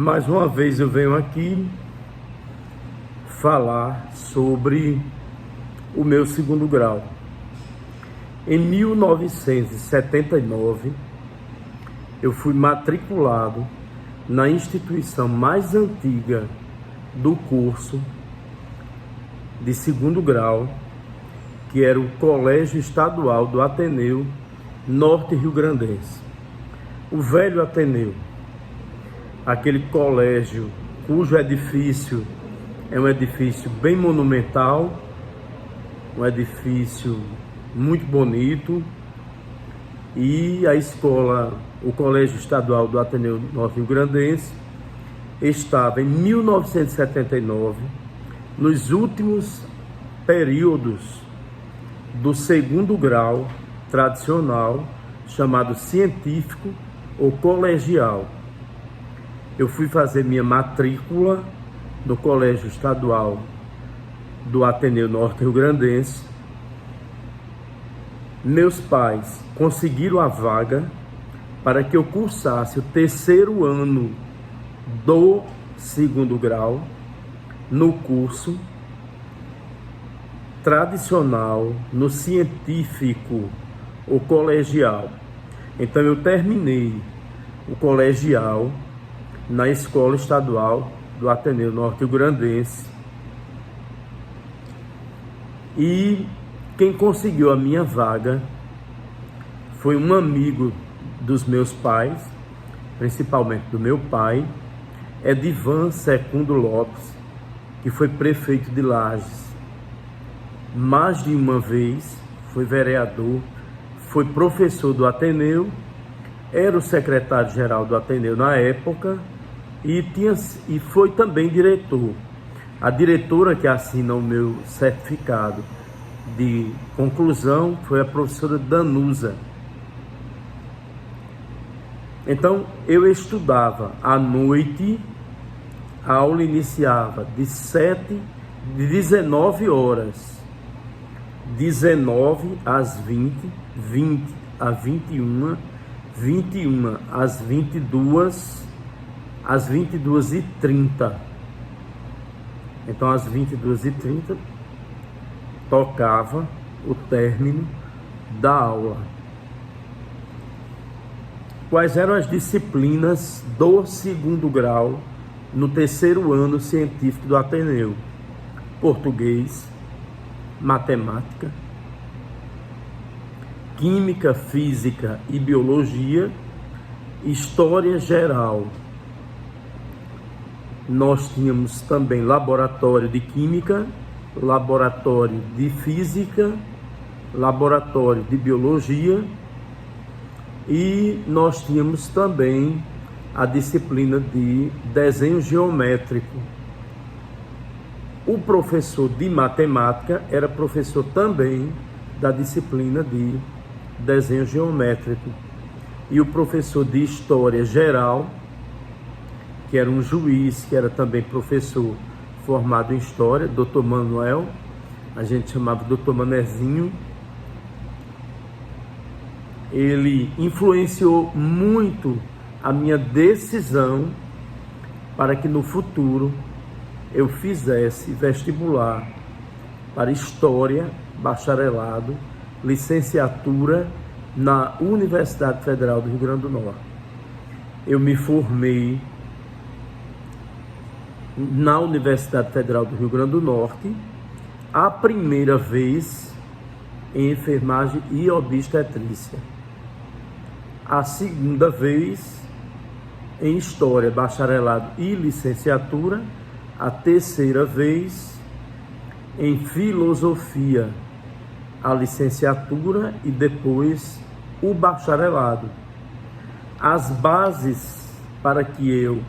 Mais uma vez eu venho aqui falar sobre o meu segundo grau. Em 1979, eu fui matriculado na instituição mais antiga do curso de segundo grau, que era o Colégio Estadual do Ateneu Norte Rio-Grandense. O velho Ateneu, aquele colégio cujo edifício é um edifício bem monumental, um edifício muito bonito, e a escola, o Colégio Estadual do Ateneu Norte Rio-Grandense, estava em 1979, nos últimos períodos do segundo grau tradicional, chamado científico ou colegial. Eu fui fazer minha matrícula no Colégio Estadual do Ateneu Norte Rio-Grandense. Meus pais conseguiram a vaga para que eu cursasse o terceiro ano do segundo grau no curso tradicional, no científico ou colegial. Então eu terminei o colegial na Escola Estadual do Ateneu Norte Rio-Grandense, e quem conseguiu a minha vaga foi um amigo dos meus pais, principalmente do meu pai, Edivan Secundo Lopes, que foi prefeito de Lages mais de uma vez, foi vereador, foi professor do Ateneu, era o secretário-geral do Ateneu na época e foi também diretor. A diretora que assina o meu certificado de conclusão foi a professora Danusa. Então, eu estudava à noite, a aula iniciava de 19 horas, 19 às 20, 20 às 21, 21 às 22, às 22h30. Então, às 22h30, tocava o término da aula. Quais eram as disciplinas do segundo grau no terceiro ano científico do Ateneu? Português, matemática, química, física e biologia, história geral. Nós tínhamos também laboratório de química, laboratório de física, laboratório de biologia, e nós tínhamos também a disciplina de desenho geométrico. O professor de matemática era professor também da disciplina de desenho geométrico. E o professor de história geral, que era um juiz, que era também professor formado em história, Dr. Manuel, a gente chamava Dr. Manezinho, ele influenciou muito a minha decisão para que no futuro eu fizesse vestibular para História, bacharelado, licenciatura na Universidade Federal do Rio Grande do Norte. Eu me formei na Universidade Federal do Rio Grande do Norte, a primeira vez em enfermagem e obstetrícia, a segunda vez em História, bacharelado e licenciatura, a terceira vez em Filosofia, a licenciatura e depois o bacharelado. As bases para que eu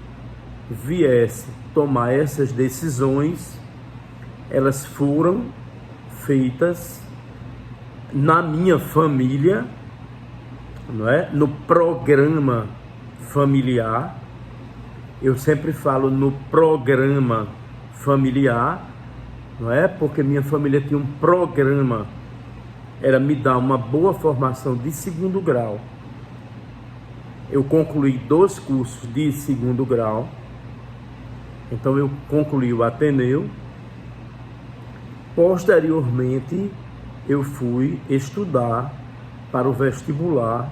viesse tomar essas decisões, elas foram feitas na minha família, não é? No programa familiar. Eu sempre falo no programa familiar, não é? Porque minha família tinha um programa, era me dar uma boa formação de segundo grau. Eu concluí 2 cursos de segundo grau, Então eu concluí o Ateneu. Posteriormente, eu fui estudar para o vestibular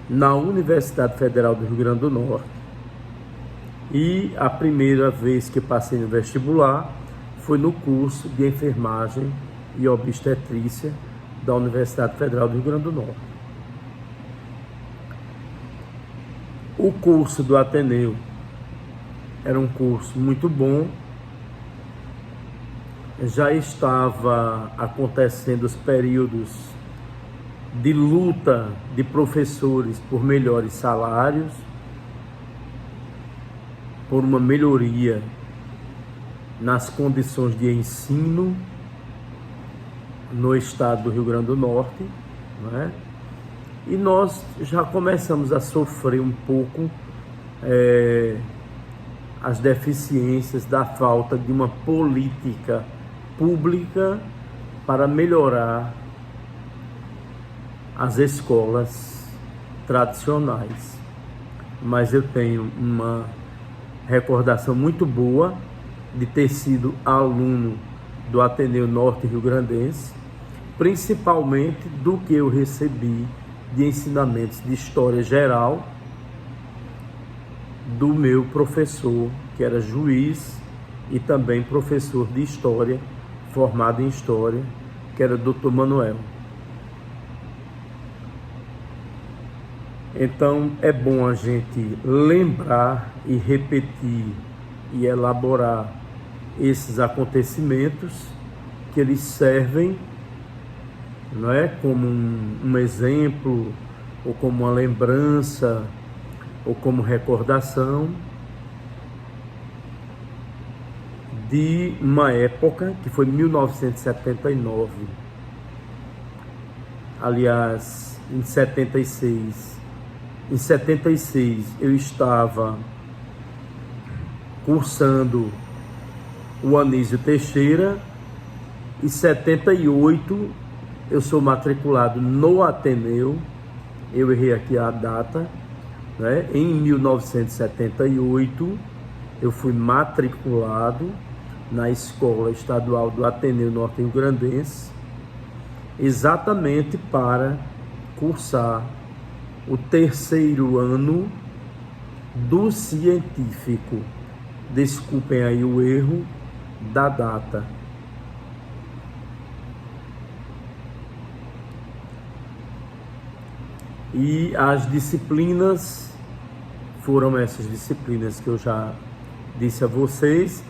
na Universidade Federal do Rio Grande do Norte. E a primeira vez que passei no vestibular foi no curso de enfermagem e obstetrícia da Universidade Federal do Rio Grande do Norte. O curso do Ateneu era um curso muito bom. Já estava acontecendo os períodos de luta de professores por melhores salários, por uma melhoria nas condições de ensino no estado do Rio Grande do Norte, não é? E nós já começamos a sofrer um pouco as deficiências da falta de uma política pública para melhorar as escolas tradicionais. Mas eu tenho uma recordação muito boa de ter sido aluno do Ateneu Norte Rio Grandense, principalmente do que eu recebi de ensinamentos de história geral do meu professor, que era juiz e também professor de história, formado em história, que era Dr. Manuel. Então é bom a gente lembrar e repetir e elaborar esses acontecimentos, que eles servem, não é, como um exemplo, ou como uma lembrança, ou como recordação de uma época que foi 1979, aliás, em 76. Em 76 eu estava cursando o Anísio Teixeira, e em 78 eu sou matriculado no Ateneu. Eu errei aqui a data, né? Em 1978 eu fui matriculado na Escola Estadual do Ateneu Norte Rio Grandense, exatamente para cursar o terceiro ano do científico. Desculpem aí o erro da data. E as disciplinas foram essas disciplinas que eu já disse a vocês.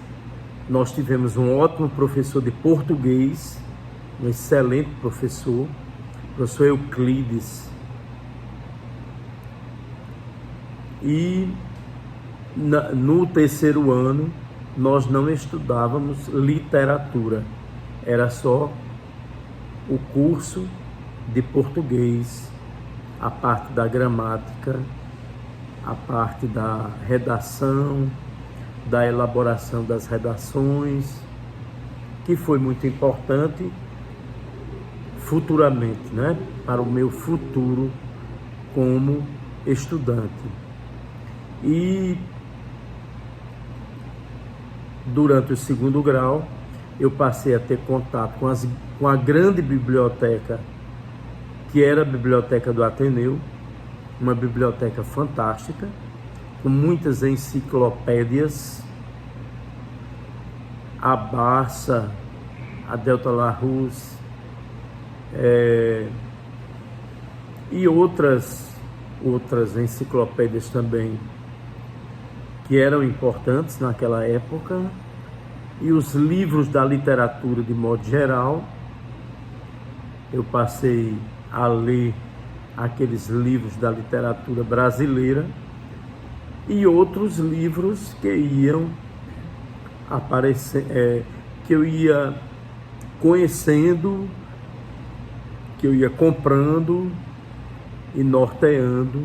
Nós tivemos um ótimo professor de português, um excelente professor, professor Euclides. E no terceiro ano nós não estudávamos literatura, era só o curso de português, a parte da gramática, a parte da redação, da elaboração das redações, que foi muito importante futuramente, né, para o meu futuro como estudante. E durante o segundo grau eu passei a ter contato com a grande biblioteca, que era a biblioteca do Ateneu, uma biblioteca fantástica, com muitas enciclopédias, a Barça, a Delta Larousse, e outras enciclopédias também que eram importantes naquela época, e os livros da literatura de modo geral. Eu passei a ler aqueles livros da literatura brasileira e outros livros que iam aparecer, que eu ia conhecendo, que eu ia comprando e norteando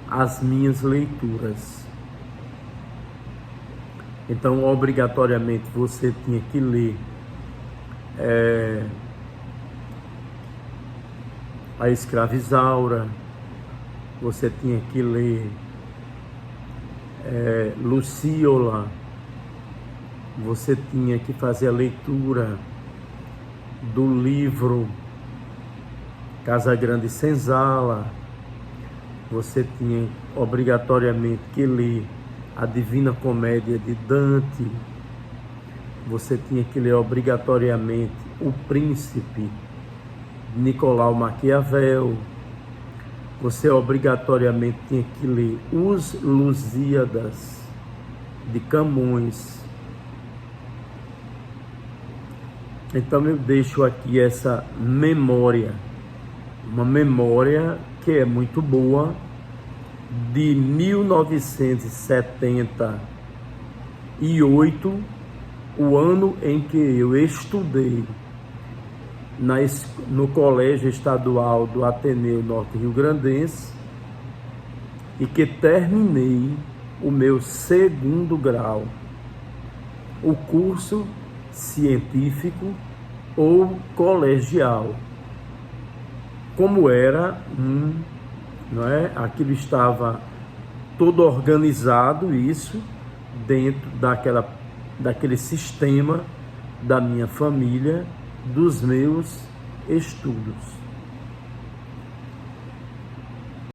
as minhas leituras. Então, obrigatoriamente, você tinha que ler a Escravizaura, você tinha que ler Luciola, você tinha que fazer a leitura do livro Casa Grande Senzala, você tinha obrigatoriamente que ler a Divina Comédia de Dante, você tinha que ler obrigatoriamente O Príncipe, Nicolau Maquiavel, você obrigatoriamente tinha que ler Os Lusíadas, de Camões. Então eu deixo aqui essa memória, uma memória que é muito boa, de 1978, o ano em que eu estudei no Colégio Estadual do Ateneu Norte Rio Grandense e que terminei o meu 2º grau, o curso científico ou colegial. Como era, não é? Aquilo estava todo organizado, isso, dentro daquele sistema da minha família, dos meus estudos.